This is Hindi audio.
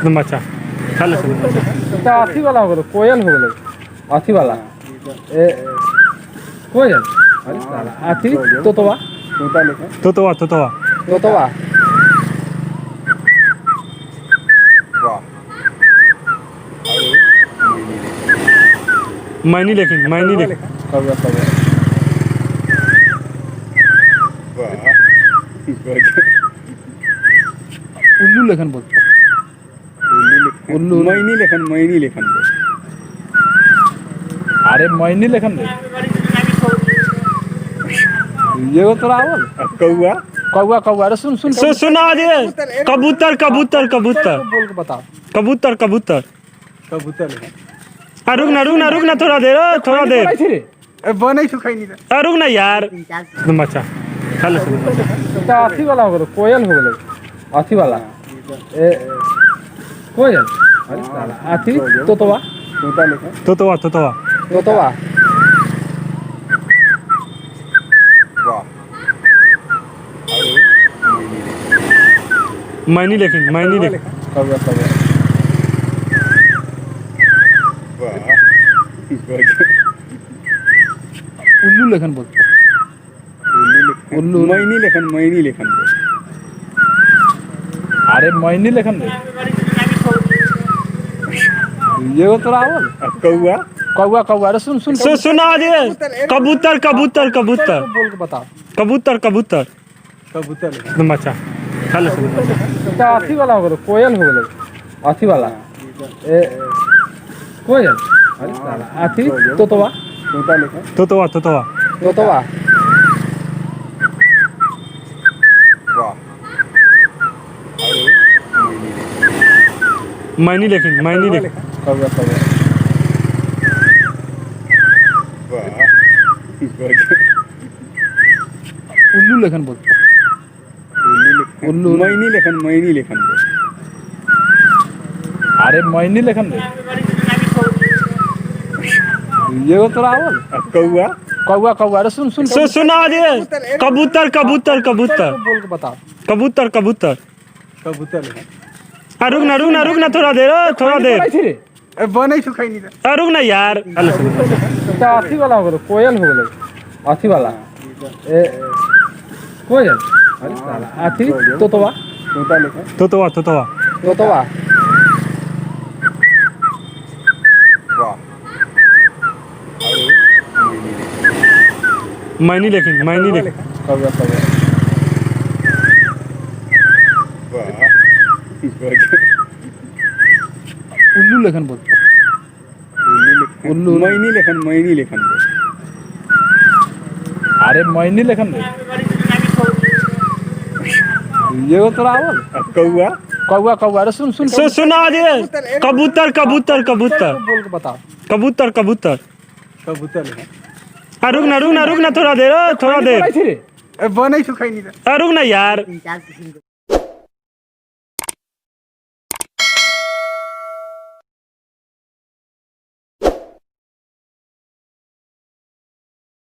मचा चल तो अथी वाला हो गलो, कोयल हो गलो, अथी वाला कोयल, अरे साला अथी तोतवा तोतवा तोतवा तोतवा मैनी लेकिन कौवा उल्लू लेखन बोल, उल्लू मैनी लेखन अरे मैनी लेखन बोल, ये वो तोरा आवल कौवा कौवा कौवा, अरे सुन सुना दे कबूतर कबूतर कबूतर बोल के बता, कबूतर कबूतर लेखन रुक ना थोड़ा देर बनै छु खैनी रुक ना यार मचा चल तो अथी वाला हो गलो, कोयल हो गलो, अथी वाला कोयल, अरे साला अथी तोतवा तोतवा तोतवा तोतवा मैनी लेकिन कौवा उल्लू लेखन बोल, उल्लू मैनी लेखन अरे मैनी लेखन बोल, ये वो तोरा आवल कौवा कौवा, अरे सुन सुना दे कबूतर कबूतर कबूतर बोल के बता, कबूतर लेखन मचा चल तो अथी वाला हो गलो, कोयल हो गलो, अथी वाला कोयल, अरे साला अथी तोतवा तोतवा मैनी लेकिन कौवा उल्लू लेखन बोल, उल्लू मैनी लेखन अरे मैनी लेखन बोल, ये वो तोरा आवल कौवा, अरे सुन सुना दे कबूतर बोल के बता, कबूतर लेखन रुक ना थोड़ा देर बनै छु खैनी रुक ना यार तो अथी वाला हो गलो, कोयल हो गलो, अथी वाला कोयल, अरे साला अथी तोतवा मैनी लेकिन कौवा उल्लू लेखन बोल, मैनी लेखन अरे मैनी लेखन बोल, ये वो तोरा आवल कौवा, अरे सुन सुना दे कबूतर बोल के बता, कबूतर लेखन रुक ना थोड़ा देर बनै छु खैनी रुक ना यार